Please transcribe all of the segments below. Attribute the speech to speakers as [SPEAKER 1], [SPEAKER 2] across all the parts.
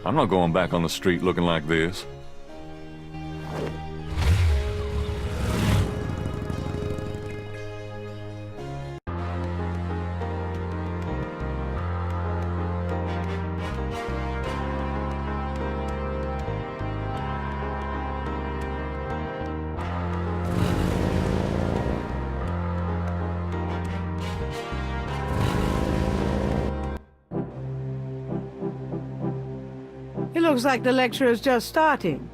[SPEAKER 1] I'm not going back on the street looking like this.
[SPEAKER 2] It looks like the lecture is just starting.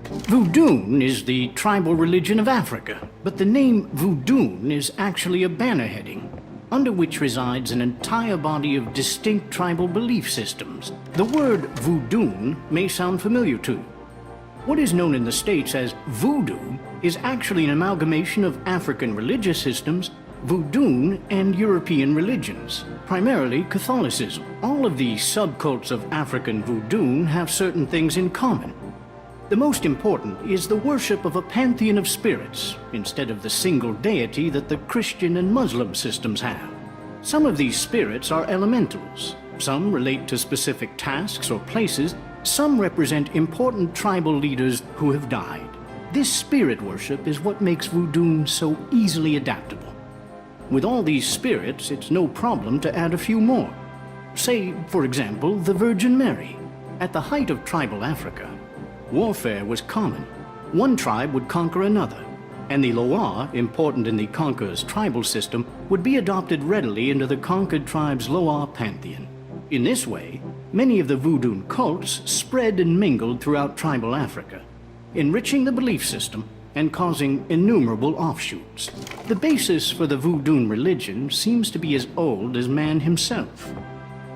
[SPEAKER 3] Voodoo is the tribal religion of Africa, but the name Voodoo is actually a banner heading, under which resides an entire body of distinct tribal belief systems. The word voodoo may sound familiar to you. What is known in the States as voodoo is actually an amalgamation of African religious systems, voodoo, and European religions, primarily Catholicism. All of these subcults of African voodoo have certain things in common. The most important is the worship of a pantheon of spirits, instead of the single deity that the Christian and Muslim systems have. Some of these spirits are elementals, some relate to specific tasks or places, some represent important tribal leaders who have died. This spirit worship is what makes voodoo so easily adaptable. With all these spirits, it's no problem to add a few more. Say, for example, the Virgin Mary. At the height of tribal Africa, warfare was common. One tribe would conquer another, and the Loa, important in the conqueror's tribal system, would be adopted readily into the conquered tribe's Loa pantheon. In this way, many of the voodoo cults spread and mingled throughout tribal Africa, enriching the belief system and causing innumerable offshoots. The basis for the voodoo religion seems to be as old as man himself.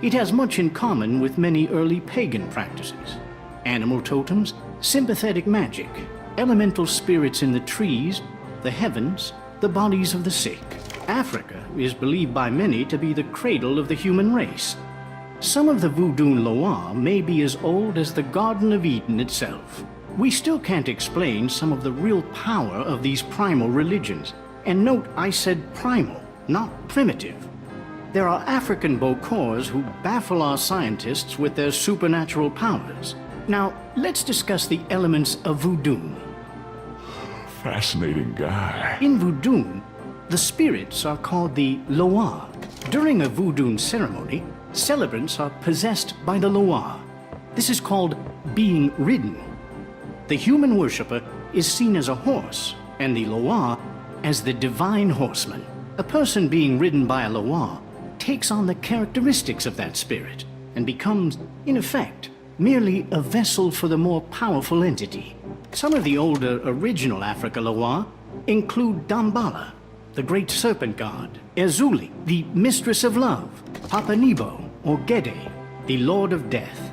[SPEAKER 3] It has much in common with many early pagan practices: animal totems, sympathetic magic, elemental spirits in the trees, the heavens, the bodies of the sick. Africa is believed by many to be the cradle of the human race. Some of the voodoo Loa may be as old as the Garden of Eden itself. We still can't explain some of the real power of these primal religions. And note, I said primal, not primitive. There are African Bokors who baffle our scientists with their supernatural powers. Now, let's discuss the elements of voodoo.
[SPEAKER 1] Fascinating guy.
[SPEAKER 3] In voodoo, the spirits are called the Loa. During a voodoo ceremony, celebrants are possessed by the Loa. This is called being ridden. The human worshipper is seen as a horse, and the Loa as the divine horseman. A person being ridden by a Loa takes on the characteristics of that spirit and becomes, in effect, merely a vessel for the more powerful entity. Some of the older original Africa Loa include Dambala, the great serpent god, Ezuli, the mistress of love, Papa Nebo or Gede, the lord of death,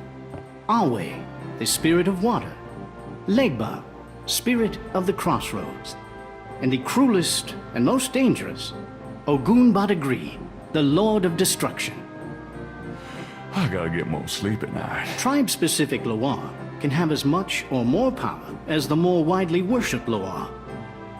[SPEAKER 3] Awe, the spirit of water, Legba, spirit of the crossroads, and the cruelest and most dangerous, Ogun Badagri, the lord of destruction.
[SPEAKER 1] I gotta get more sleep at night.
[SPEAKER 3] Tribe-specific Loa can have as much or more power as the more widely worshipped Loa.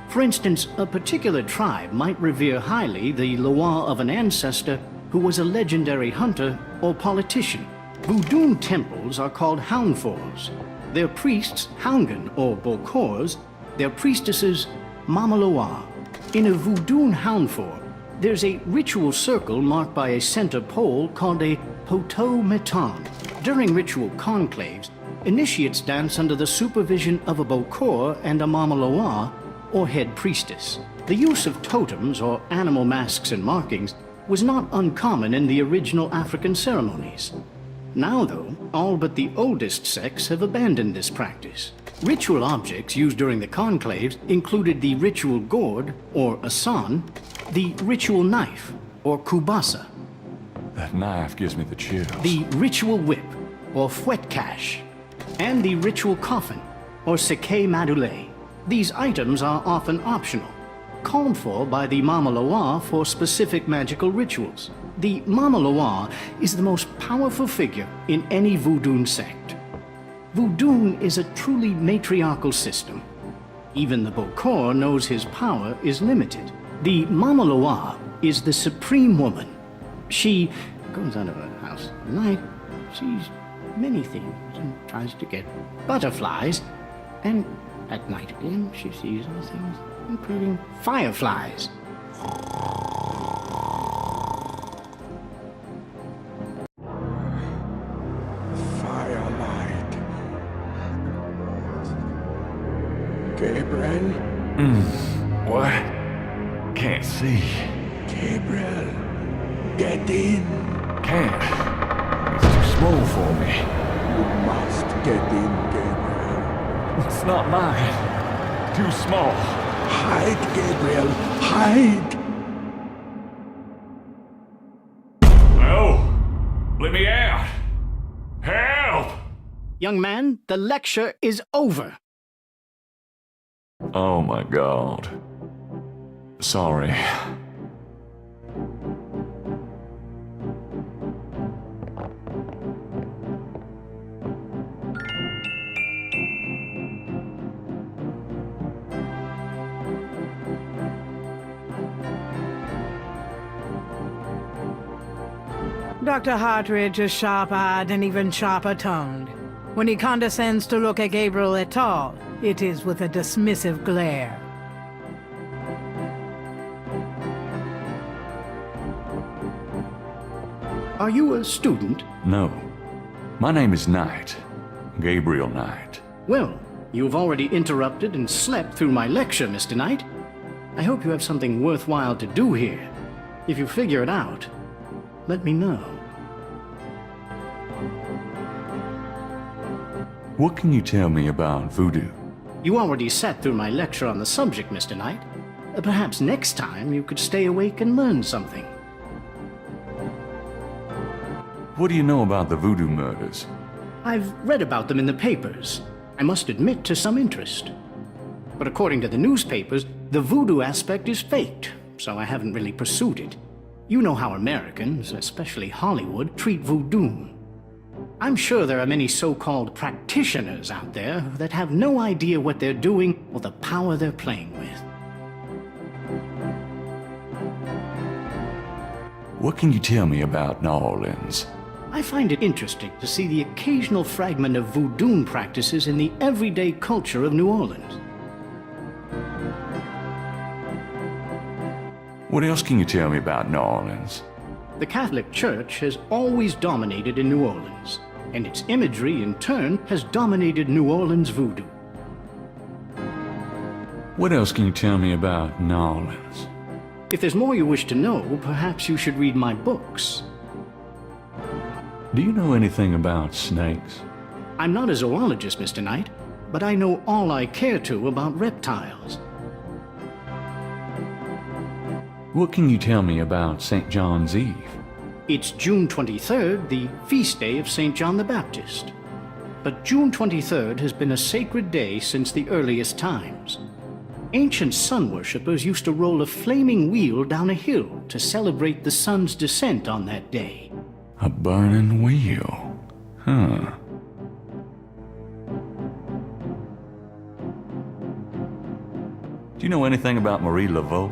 [SPEAKER 3] For instance, a particular tribe might revere highly the Loa of an ancestor who was a legendary hunter or politician. Voodoo temples are called Houndfors. Their priests, Houngan or Bokors, their priestesses, Mama Loa. In a voodoo Houndfor, there's a ritual circle marked by a center pole called a Poto Meton. During ritual conclaves, initiates dance under the supervision of a Bokor and a Mama Loa, or head priestess. The use of totems or animal masks and markings was not uncommon in the original African ceremonies. Now, though, all but the oldest sects have abandoned this practice. Ritual objects used during the conclaves included the ritual gourd, or asan, the ritual knife, or kubasa,
[SPEAKER 1] That knife gives me the chills.
[SPEAKER 3] the ritual whip, or fouetcache, and the ritual coffin, or seke madule. These items are often optional, called for by the Mama Loa for specific magical rituals. The Mama Loa is the most powerful figure in any voodoo sect. Voodoo is a truly matriarchal system. Even the Bokor knows his power is limited. The Mama Loa is the supreme woman. She goes out of her house at night, sees many things, and tries to get butterflies, and at night again she sees other things, including fireflies.
[SPEAKER 4] Firelight. Gabriel?
[SPEAKER 1] What? Can't see.
[SPEAKER 4] Gabriel, get in.
[SPEAKER 1] Can't. It's too small for me.
[SPEAKER 4] You must get in, Gabriel.
[SPEAKER 1] It's not mine. Too small.
[SPEAKER 4] Hide, Gabriel, hide.
[SPEAKER 1] No! Let me out! Help!
[SPEAKER 3] Young man, the lecture is over.
[SPEAKER 1] Oh my god. Sorry.
[SPEAKER 2] Dr. Hartridge is sharp-eyed and even sharper-tongued. When he condescends to look at Gabriel at all, it is with a dismissive glare.
[SPEAKER 3] Are you a student?
[SPEAKER 1] No. My name is Knight. Gabriel Knight.
[SPEAKER 3] Well, you've already interrupted and slept through my lecture, Mr. Knight. I hope you have something worthwhile to do here. If you figure it out, let me know.
[SPEAKER 1] What can you tell me about voodoo?
[SPEAKER 3] You already sat through my lecture on the subject, Mr. Knight. Perhaps next time you could stay awake and learn something.
[SPEAKER 1] What do you know about the voodoo murders?
[SPEAKER 3] I've read about them in the papers. I must admit to some interest. But according to the newspapers, the voodoo aspect is faked, so I haven't really pursued it. You know how Americans, especially Hollywood, treat voodoo. I'm sure there are many so-called practitioners out there that have no idea what they're doing or the power they're playing with.
[SPEAKER 1] What can you tell me about New Orleans?
[SPEAKER 3] I find it interesting to see the occasional fragment of voodoo practices in the everyday culture of New Orleans.
[SPEAKER 1] What else can you tell me about New Orleans?
[SPEAKER 3] The Catholic Church has always dominated in New Orleans, and its imagery, in turn, has dominated New Orleans voodoo.
[SPEAKER 1] What else can you tell me about New Orleans?
[SPEAKER 3] If there's more you wish to know, perhaps you should read my books.
[SPEAKER 1] Do you know anything about snakes?
[SPEAKER 3] I'm not a zoologist, Mr. Knight, but I know all I care to about reptiles.
[SPEAKER 1] What can you tell me about St. John's Eve?
[SPEAKER 3] It's June 23rd, the feast day of St. John the Baptist. But June 23rd has been a sacred day since the earliest times. Ancient sun worshippers used to roll a flaming wheel down a hill to celebrate the sun's descent on that day.
[SPEAKER 1] A burning wheel. Huh. Do you know anything about Marie Laveau?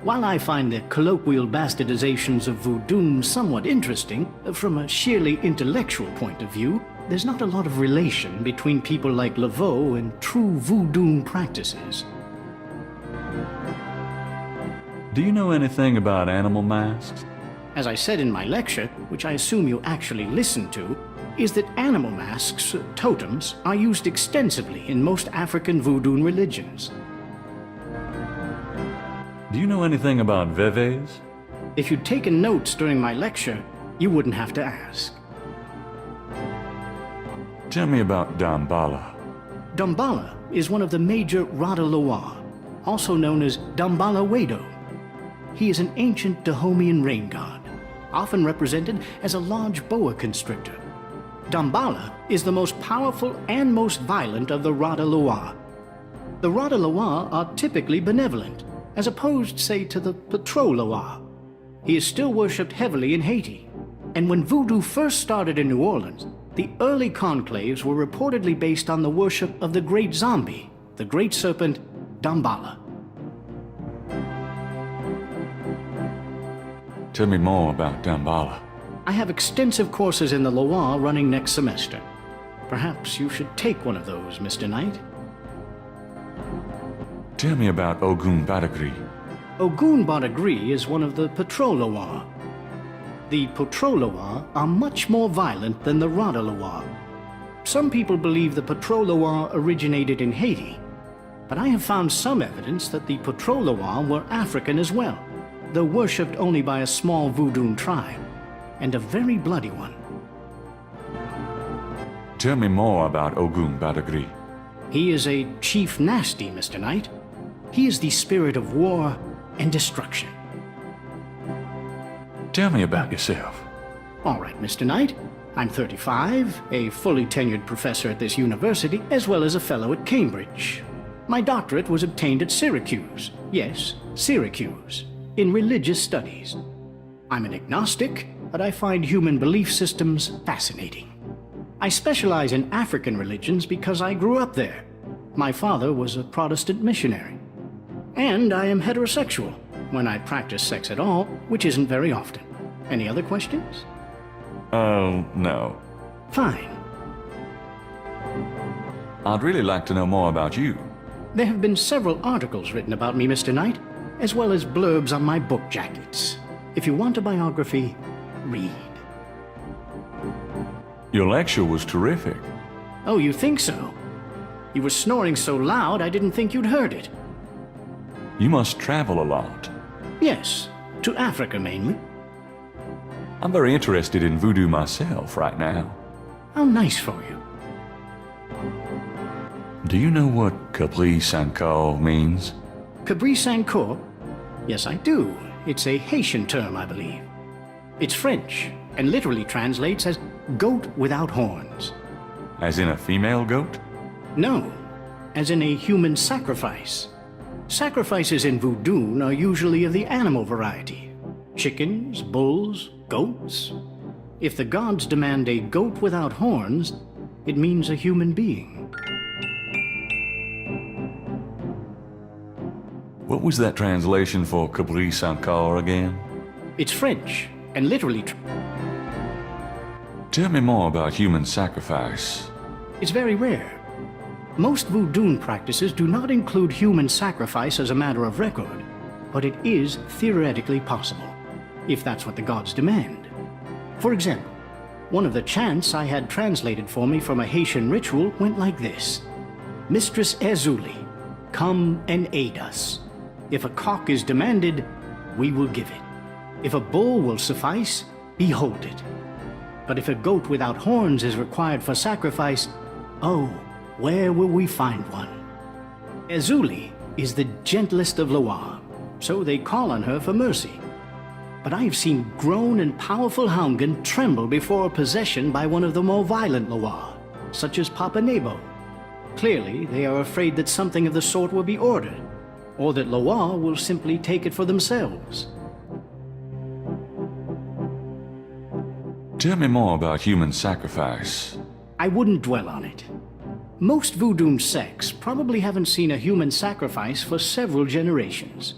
[SPEAKER 3] While I find the colloquial bastardizations of voodoo somewhat interesting, from a sheerly intellectual point of view, there's not a lot of relation between people like Laveau and true voodoo practices.
[SPEAKER 1] Do you know anything about animal masks?
[SPEAKER 3] As I said in my lecture, which I assume you actually listened to, is that animal masks, totems, are used extensively in most African voodoo religions.
[SPEAKER 1] Do you know anything about veves?
[SPEAKER 3] If you'd taken notes during my lecture, you wouldn't have to ask.
[SPEAKER 1] Tell me about Damballa.
[SPEAKER 3] Damballa is one of the major Rada Loa, also known as Damballa Wedo. He is an ancient Dahomean rain god, often represented as a large boa constrictor. Damballa is the most powerful and most violent of the Rada Loa. The Rada Loa are typically benevolent, as opposed, say, to the Patro Loa. He is still worshipped heavily in Haiti, and when voodoo first started in New Orleans, the early conclaves were reportedly based on the worship of the great zombie, the great serpent Damballa.
[SPEAKER 1] Tell me more about Damballa.
[SPEAKER 3] I have extensive courses in the Loire running next semester. Perhaps you should take one of those, Mr. Knight.
[SPEAKER 1] Tell me about Ogun Badagri.
[SPEAKER 3] Ogun Badagri is one of the Petrolois. The Petrolois are much more violent than the Rodolois. Some people believe the Petrolois originated in Haiti, but I have found some evidence that the Petrolois were African as well, though worshipped only by a small voodoo tribe, and a very bloody one.
[SPEAKER 1] Tell me more about Ogun Badagri.
[SPEAKER 3] He is a chief nasty, Mr. Knight. He is the spirit of war and destruction.
[SPEAKER 1] Tell me about yourself.
[SPEAKER 3] All right, Mr. Knight. I'm 35, a fully tenured professor at this university, as well as a fellow at Cambridge. My doctorate was obtained at Syracuse. Yes, Syracuse, in religious studies. I'm an agnostic, but I find human belief systems fascinating. I specialize in African religions because I grew up there. My father was a Protestant missionary. And I am heterosexual, when I practice sex at all, which isn't very often. Any other questions?
[SPEAKER 1] Oh, no.
[SPEAKER 3] Fine.
[SPEAKER 1] I'd really like to know more about you.
[SPEAKER 3] There have been several articles written about me, Mr. Knight, as well as blurbs on my book jackets. If you want a biography, read.
[SPEAKER 1] Your lecture was terrific.
[SPEAKER 3] Oh, you think so? You were snoring so loud I didn't think you'd heard it.
[SPEAKER 1] You must travel a lot.
[SPEAKER 3] Yes, to Africa mainly.
[SPEAKER 1] I'm very interested in voodoo myself right now.
[SPEAKER 3] How nice for you.
[SPEAKER 1] Do you know what Capri Saint-Cor means?
[SPEAKER 3] Cabri Saint-Cor? Yes, I do. It's a Haitian term, I believe. It's French, and literally translates as goat without horns.
[SPEAKER 1] As in a female goat?
[SPEAKER 3] No, as in a human sacrifice. Sacrifices in voodoo are usually of the animal variety. Chickens, bulls, goats. If the gods demand a goat without horns, it means a human being.
[SPEAKER 1] What was that translation for Capri Saint-Cor again?
[SPEAKER 3] It's French, and literally
[SPEAKER 1] Tell me more about human sacrifice.
[SPEAKER 3] it's very rare. Most voodoo practices do not include human sacrifice as a matter of record, but it is theoretically possible, if that's what the gods demand. For example, one of the chants I had translated for me from a Haitian ritual went like this. Mistress Ezuli, come and aid us. If a cock is demanded, we will give it. If a bull will suffice, behold it. But if a goat without horns is required for sacrifice, oh, where will we find one? Ezuli is the gentlest of Loire, so they call on her for mercy. But I have seen grown and powerful Houngan tremble before a possession by one of the more violent Loire, such as Papa Nebo. Clearly, they are afraid that something of the sort will be ordered, or that Loire will simply take it for themselves.
[SPEAKER 1] Tell me more about human sacrifice.
[SPEAKER 3] I wouldn't dwell on it. Most voodoo sects probably haven't seen a human sacrifice for several generations.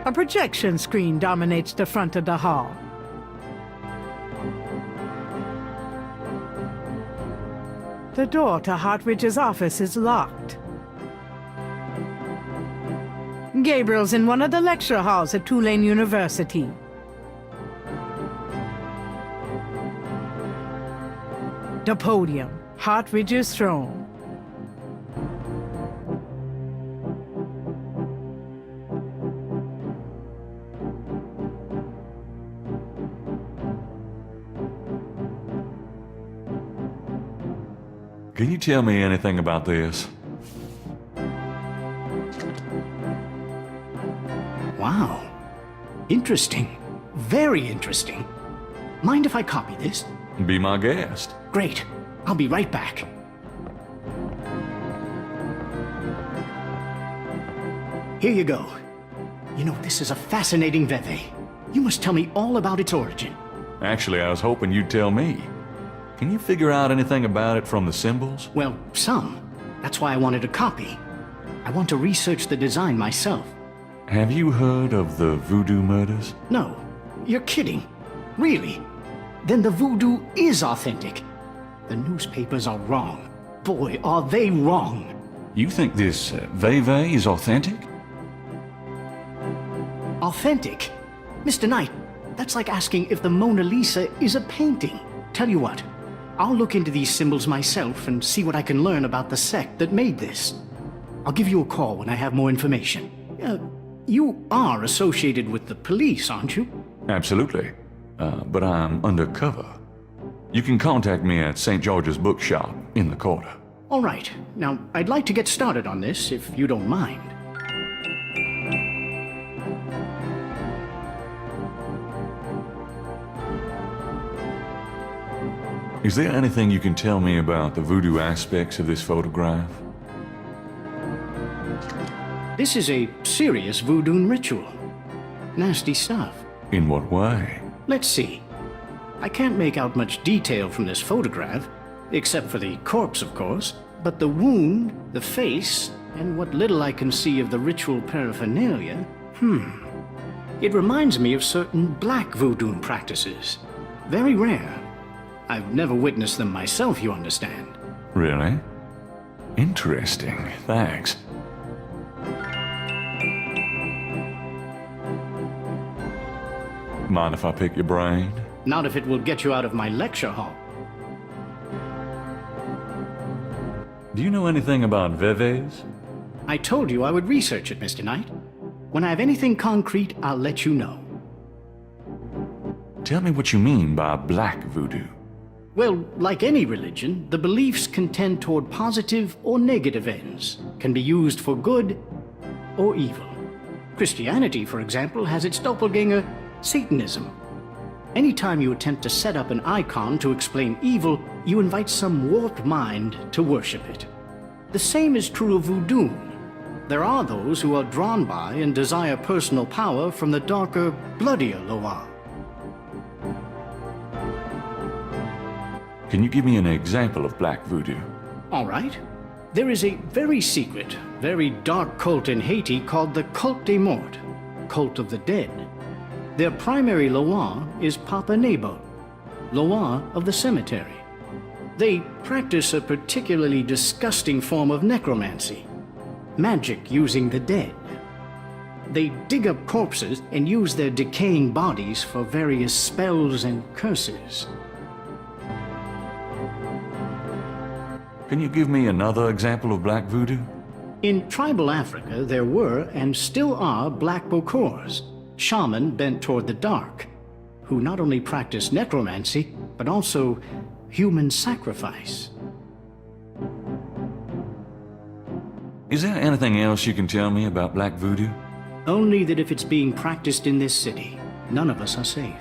[SPEAKER 2] A projection screen dominates the front of the hall. The door to Hartridge's office is locked. Gabriel's in one of the lecture halls at Tulane University. The podium, Hartridge's throne.
[SPEAKER 1] Can you tell me anything about this?
[SPEAKER 3] Wow. Interesting. Very interesting. Mind if I copy this?
[SPEAKER 1] Be my guest.
[SPEAKER 3] Great. I'll be right back. Here you go. You know, this is a fascinating veve. You must tell me all about its origin.
[SPEAKER 1] Actually, I was hoping you'd tell me. Can you figure out anything about it from the symbols?
[SPEAKER 3] Well, some. That's why I wanted a copy. I want to research the design myself.
[SPEAKER 1] Have you heard of the voodoo murders?
[SPEAKER 3] No, you're kidding. Really? Then the voodoo is authentic. The newspapers are wrong. Boy, are they wrong.
[SPEAKER 1] You think this veve is authentic?
[SPEAKER 3] Authentic? Mr. Knight, that's like asking if the Mona Lisa is a painting. Tell you what, I'll look into these symbols myself and see what I can learn about the sect that made this. I'll give you a call when I have more information. You are associated with the police, aren't you?
[SPEAKER 1] Absolutely. But I'm undercover. You can contact me at St. George's Bookshop in the quarter.
[SPEAKER 3] All right. Now, I'd like to get started on this, if you don't mind.
[SPEAKER 1] Is there anything you can tell me about the voodoo aspects of this photograph?
[SPEAKER 3] This is a serious voodoo ritual. Nasty stuff.
[SPEAKER 1] In what way?
[SPEAKER 3] Let's see. I can't make out much detail from this photograph, except for the corpse, of course, but the wound, the face, and what little I can see of the ritual paraphernalia, it reminds me of certain black voodoo practices. Very rare. I've never witnessed them myself, you understand.
[SPEAKER 1] Really? Interesting. Thanks. Mind if I pick your brain?
[SPEAKER 3] Not if it will get you out of my lecture hall.
[SPEAKER 1] Do you know anything about veves?
[SPEAKER 3] I told you I would research it, Mr. Knight. When I have anything concrete, I'll let you know.
[SPEAKER 1] Tell me what you mean by black voodoo.
[SPEAKER 3] Well, like any religion, the beliefs can tend toward positive or negative ends, can be used for good or evil. Christianity, for example, has its doppelganger, Satanism. Anytime you attempt to set up an icon to explain evil, you invite some warped mind to worship it. The same is true of voodoo. There are those who are drawn by and desire personal power from the darker, bloodier Loa.
[SPEAKER 1] Can you give me an example of black voodoo?
[SPEAKER 3] All right. There is a very secret, very dark cult in Haiti called the Cult des Morts, Cult of the Dead. Their primary Loa is Papa Nebo, Loa of the cemetery. They practice a particularly disgusting form of necromancy, magic using the dead. They dig up corpses and use their decaying bodies for various spells and curses.
[SPEAKER 1] Can you give me another example of black voodoo?
[SPEAKER 3] In tribal Africa, there were and still are black bokors, shaman bent toward the dark, who not only practice necromancy, but also human sacrifice.
[SPEAKER 1] Is there anything else you can tell me about black voodoo?
[SPEAKER 3] Only that if it's being practiced in this city, none of us are safe.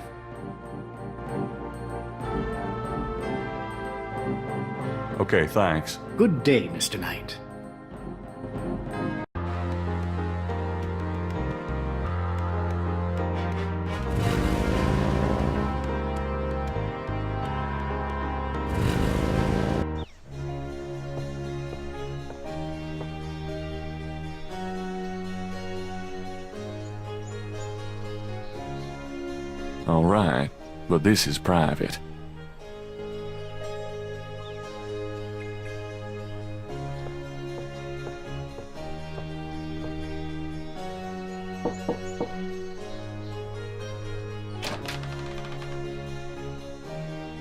[SPEAKER 1] Okay, thanks.
[SPEAKER 3] Good day, Mr. Knight.
[SPEAKER 1] All right, but this is private.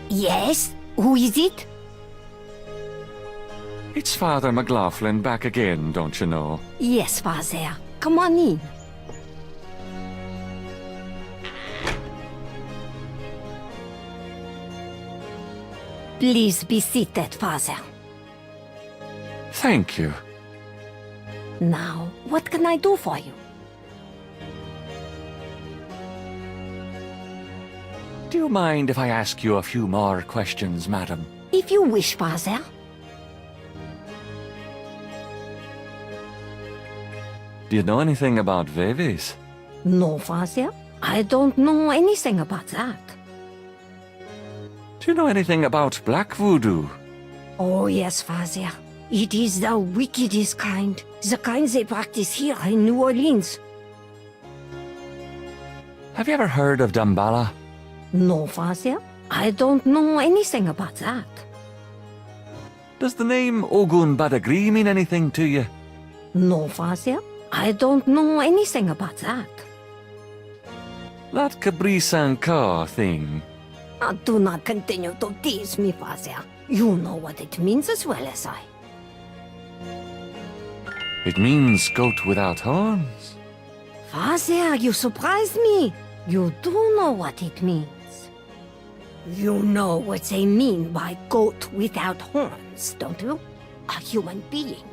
[SPEAKER 5] Yes? Who is it?
[SPEAKER 1] It's Father McLaughlin back again, don't you know?
[SPEAKER 5] Yes, Father. Come on in. Please be seated, Father.
[SPEAKER 1] Thank you.
[SPEAKER 5] Now, what can I do for you?
[SPEAKER 1] Do you mind if I ask you a few more questions, madam?
[SPEAKER 5] If you wish, Father.
[SPEAKER 1] Do you know anything about Veves?
[SPEAKER 5] No, Father. I don't know anything about that.
[SPEAKER 1] Do you know anything about black voodoo?
[SPEAKER 5] Oh, yes, Father. It is the wickedest kind. The kind they practice here in New Orleans.
[SPEAKER 1] Have you ever heard of Damballa?
[SPEAKER 5] No, Father. I don't know anything about that.
[SPEAKER 1] Does the name Ogun Badagri mean anything to you?
[SPEAKER 5] No, Father. I don't know anything about that.
[SPEAKER 1] That Cabri Sankar thing.
[SPEAKER 5] Do not continue to tease me, Father. You know what it means as well as I.
[SPEAKER 1] It means goat without horns.
[SPEAKER 5] Father, you surprised me. You do know what it means. You know what they mean by goat without horns, don't you? A human being.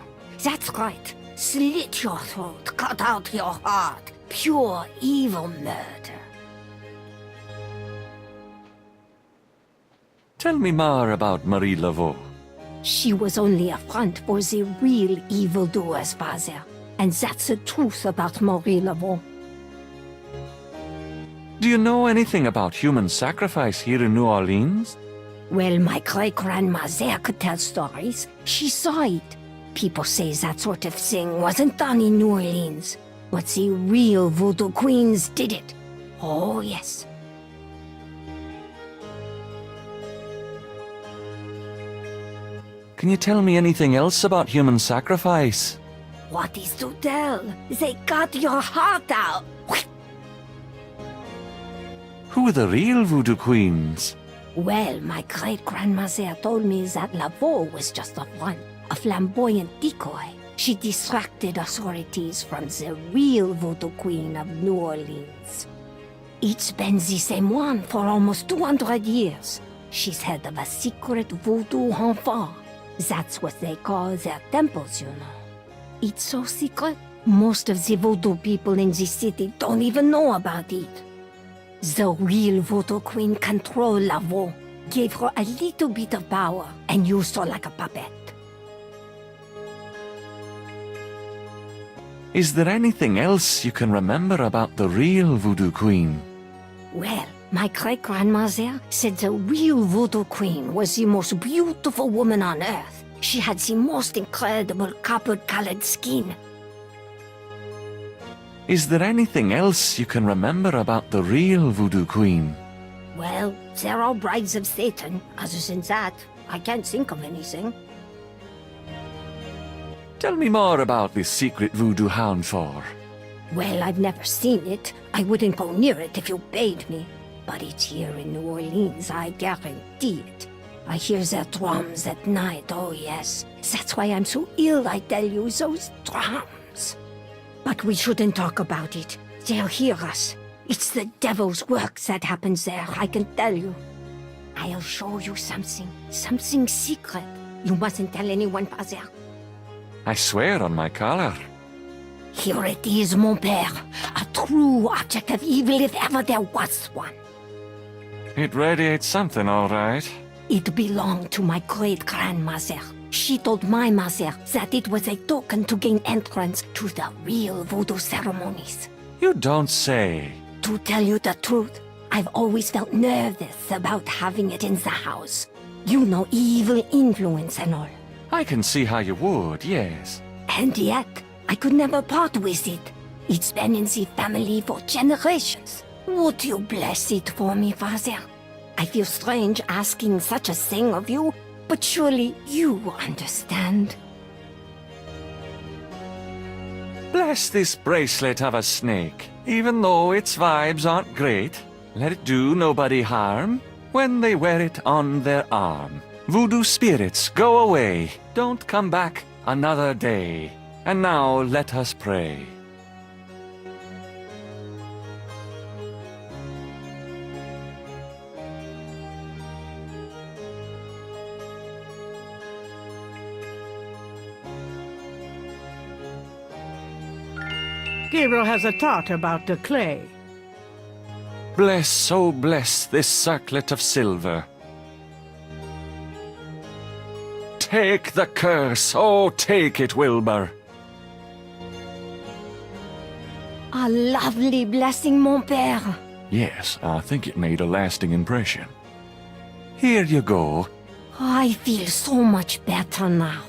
[SPEAKER 5] That's right. Slit your throat, cut out your heart. Pure evil murder.
[SPEAKER 1] Tell me more about Marie Laveau.
[SPEAKER 5] She was only a front for the real evildoers, Father. And that's the truth about Marie Laveau.
[SPEAKER 1] Do you know anything about human sacrifice here in New Orleans?
[SPEAKER 5] Well, my great-grandma there could tell stories. She saw it. People say that sort of thing wasn't done in New Orleans, but the real voodoo queens did it. Oh, yes.
[SPEAKER 1] Can you tell me anything else about human sacrifice?
[SPEAKER 5] What is to tell? They cut your heart out.
[SPEAKER 1] Who are the real voodoo queens?
[SPEAKER 5] Well, my great-grandma there told me that Laveau was just a front, a flamboyant decoy. She distracted authorities from the real voodoo queen of New Orleans. It's been the same one for almost 200 years. She's head of a secret voodoo enfant. That's what they call their temples, you know. It's so secret, most of the voodoo people in the city don't even know about it. The real voodoo queen controlled Laveau, gave her a little bit of power, and used her like a puppet.
[SPEAKER 1] Is there anything else you can remember about the real voodoo queen?
[SPEAKER 5] Well, my great-grandma there said the real voodoo queen was the most beautiful woman on earth. She had the most incredible copper-colored skin.
[SPEAKER 1] Is there anything else you can remember about the real voodoo queen?
[SPEAKER 5] Well, they're all brides of Satan. Other than that, I can't think of anything.
[SPEAKER 1] Tell me more about this secret voodoo hound for.
[SPEAKER 5] Well, I've never seen it. I wouldn't go near it if you paid me. But it's here in New Orleans, I guarantee it. I hear their drums at night, oh yes. That's why I'm so ill, I tell you, those drums. But we shouldn't talk about it. They'll hear us. It's the devil's work that happens there, I can tell you. I'll show you something secret. You mustn't tell anyone, Father.
[SPEAKER 1] I swear on my collar.
[SPEAKER 5] Here it is, mon père. A true object of evil if ever there was one.
[SPEAKER 1] It radiates something, all right.
[SPEAKER 5] It belonged to my great-grandmother. She told my mother that it was a token to gain entrance to the real voodoo ceremonies.
[SPEAKER 1] You don't say.
[SPEAKER 5] To tell you the truth, I've always felt nervous about having it in the house. You know, evil influence and all.
[SPEAKER 1] I can see how you would, yes.
[SPEAKER 5] And yet, I could never part with it. It's been in the family for generations. Would you bless it for me, Father? I feel strange asking such a thing of you, but surely you understand.
[SPEAKER 1] Bless this bracelet of a snake. Even though its vibes aren't great, let it do nobody harm when they wear it on their arm. Voodoo spirits, go away. Don't come back another day. And now let us pray.
[SPEAKER 2] Gabriel has a thought about the clay.
[SPEAKER 1] bless, oh bless this circlet of silver. Take the curse, oh take it, Wilbur.
[SPEAKER 5] A lovely blessing, mon père.
[SPEAKER 1] Yes, I think it made a lasting impression. Here you go.
[SPEAKER 5] I feel so much better now.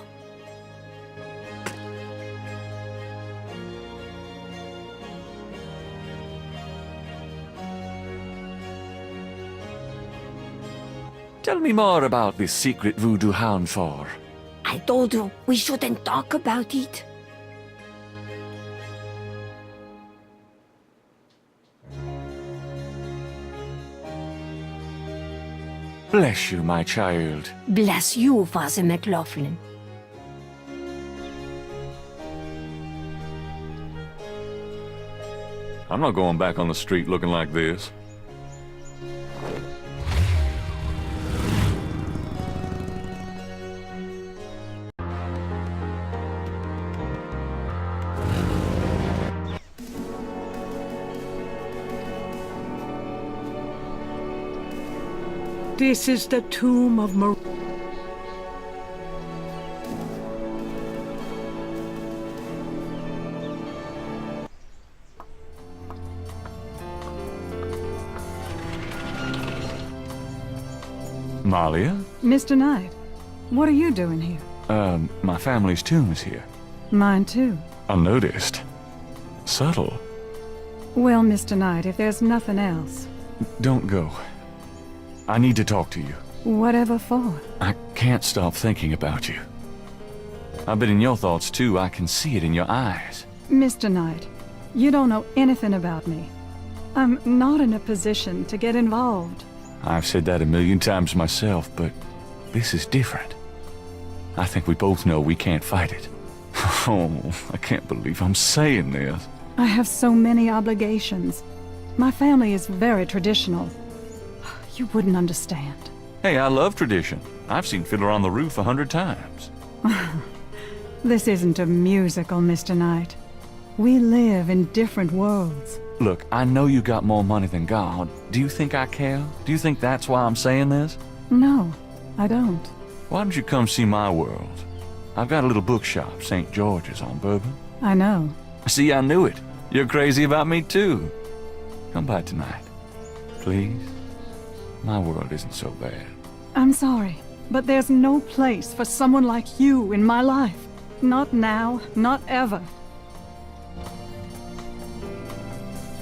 [SPEAKER 1] Tell me more about this secret voodoo hound for.
[SPEAKER 5] I told you we shouldn't talk about it.
[SPEAKER 1] Bless you, my child.
[SPEAKER 5] Bless you, Father McLaughlin.
[SPEAKER 1] I'm not going back on the street looking like this.
[SPEAKER 2] This is the tomb of
[SPEAKER 1] Malia?
[SPEAKER 6] Mr. Knight, what are you doing here?
[SPEAKER 1] My family's tomb is here.
[SPEAKER 6] Mine too.
[SPEAKER 1] Unnoticed. Subtle.
[SPEAKER 6] Well, Mr. Knight, if there's nothing else,
[SPEAKER 1] Don't go. I need to talk to you.
[SPEAKER 6] whatever for?
[SPEAKER 1] I can't stop thinking about you. I've been in your thoughts too. I can see it in your eyes.
[SPEAKER 6] Mr. Knight, you don't know anything about me. I'm not in a position to get involved.
[SPEAKER 1] I've said that a million times myself, but this is different. I think we both know we can't fight it. Oh, I can't believe I'm saying this.
[SPEAKER 6] I have so many obligations. My family is very traditional. You wouldn't understand.
[SPEAKER 1] Hey, I love tradition. I've seen Fiddler on the Roof 100 times.
[SPEAKER 6] This isn't a musical, Mr. Knight. We live in different worlds.
[SPEAKER 1] Look, I know you got more money than God. Do you think I care? Do you think that's why I'm saying this?
[SPEAKER 6] No, I don't.
[SPEAKER 1] Why don't you come see my world? I've got a little bookshop, St. George's on Bourbon.
[SPEAKER 6] I know.
[SPEAKER 1] See, I knew it. You're crazy about me too. Come by tonight. Please? My world isn't so bad.
[SPEAKER 6] I'm sorry, but there's no place for someone like you in my life. Not now, not ever.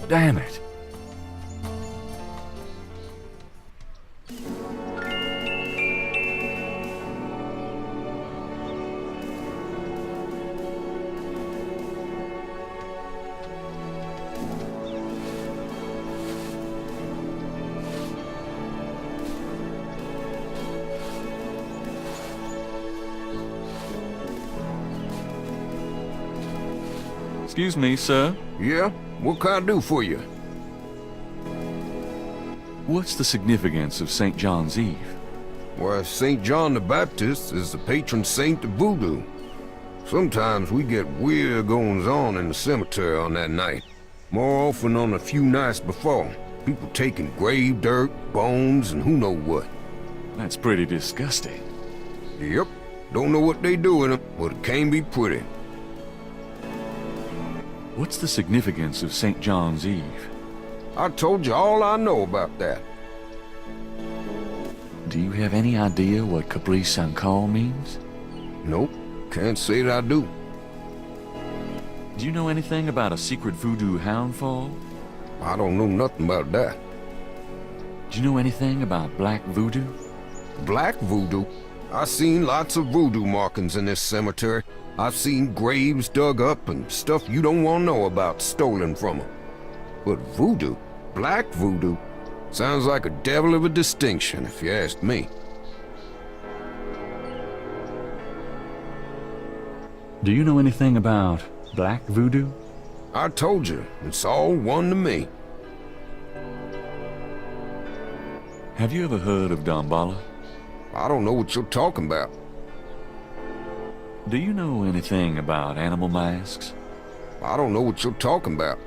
[SPEAKER 1] Damn it. Excuse me, sir.
[SPEAKER 7] Yeah? What can I do for you?
[SPEAKER 1] What's the significance of St. John's Eve?
[SPEAKER 7] Well, St. John the Baptist is the patron saint of voodoo. Sometimes we get weird goings-on in the cemetery on that night. More often on a few nights before. People taking grave dirt, bones, and who know what.
[SPEAKER 1] That's pretty disgusting.
[SPEAKER 7] Yep. Don't know what they do with them, but it can be pretty.
[SPEAKER 1] What's the significance of St. John's Eve?
[SPEAKER 7] I told you all I know about that.
[SPEAKER 1] Do you have any idea what Capri San Call means?
[SPEAKER 7] Nope. Can't say that I do.
[SPEAKER 1] Do you know anything about a secret voodoo hound fall?
[SPEAKER 7] I don't know nothing about that.
[SPEAKER 1] Do you know anything about black voodoo?
[SPEAKER 7] Black voodoo? I seen lots of voodoo markings in this cemetery. I've seen graves dug up and stuff you don't want to know about stolen from them. But voodoo? Black voodoo? Sounds like a devil of a distinction, if you ask me.
[SPEAKER 1] Do you know anything about black voodoo?
[SPEAKER 7] I told you, it's all one to me.
[SPEAKER 1] Have you ever heard of Damballa?
[SPEAKER 7] I don't know what you're talking about.
[SPEAKER 1] Do you know anything about animal masks?
[SPEAKER 7] I don't know what you're talking about.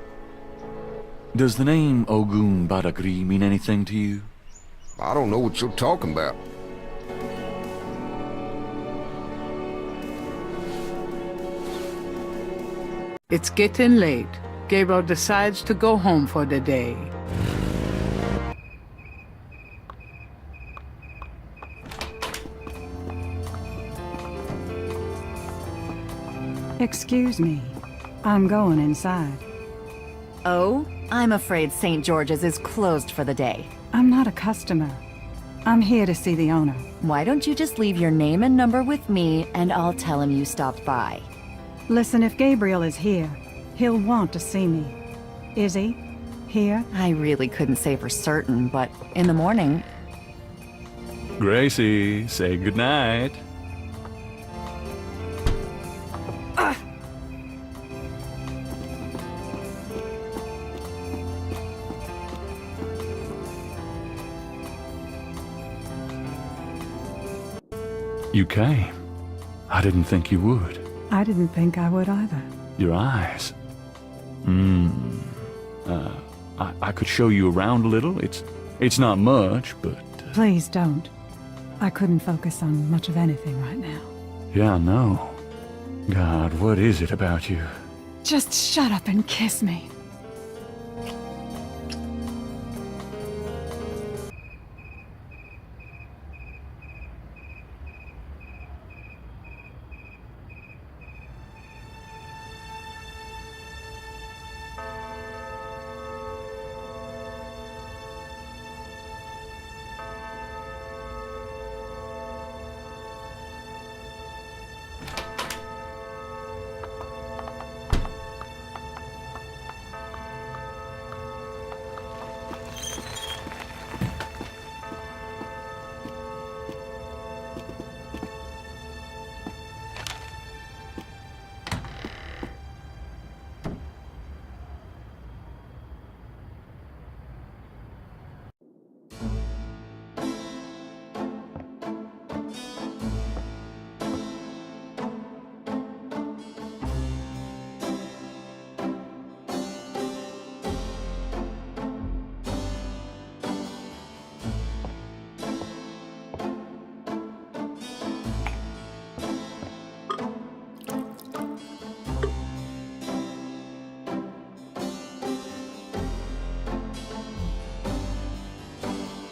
[SPEAKER 1] Does the name Ogun Badagri mean anything to you?
[SPEAKER 7] I don't know what you're talking about.
[SPEAKER 2] It's getting late. Gabriel decides to go home for the day.
[SPEAKER 6] Excuse me. I'm going inside.
[SPEAKER 8] Oh, I'm afraid St. George's is closed for the day.
[SPEAKER 6] I'm not a customer. I'm here to see the owner.
[SPEAKER 8] Why don't you just leave your name and number with me, and I'll tell him you stopped by.
[SPEAKER 6] Listen, if Gabriel is here, he'll want to see me. Is he? Here?
[SPEAKER 8] I really couldn't say for certain, but in the morning...
[SPEAKER 1] Gracie, say goodnight. You came. I didn't think you would.
[SPEAKER 6] I didn't think I would either.
[SPEAKER 1] Your eyes. I could show you around a little. It's not much, but...
[SPEAKER 6] Please don't. I couldn't focus on much of anything right now.
[SPEAKER 1] Yeah, I know. God, what is it about you?
[SPEAKER 6] Just shut up and kiss me.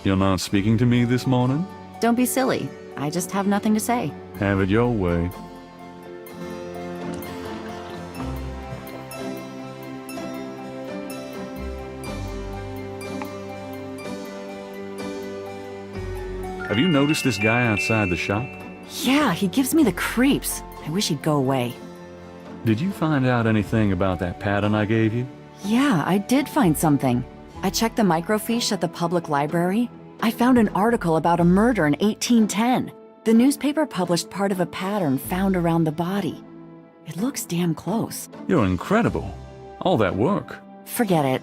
[SPEAKER 1] You're not speaking to me this morning?
[SPEAKER 8] Don't be silly. I just have nothing to say.
[SPEAKER 1] Have it your way. Have you noticed this guy outside the shop?
[SPEAKER 8] Yeah, he gives me the creeps. I wish he'd go away.
[SPEAKER 1] Did you find out anything about that pattern I gave you?
[SPEAKER 8] Yeah, I did find something. I checked the microfiche at the public library. I found an article about a murder in 1810. The newspaper published part of a pattern found around the body. It looks damn close.
[SPEAKER 1] You're incredible. All that work.
[SPEAKER 8] Forget it.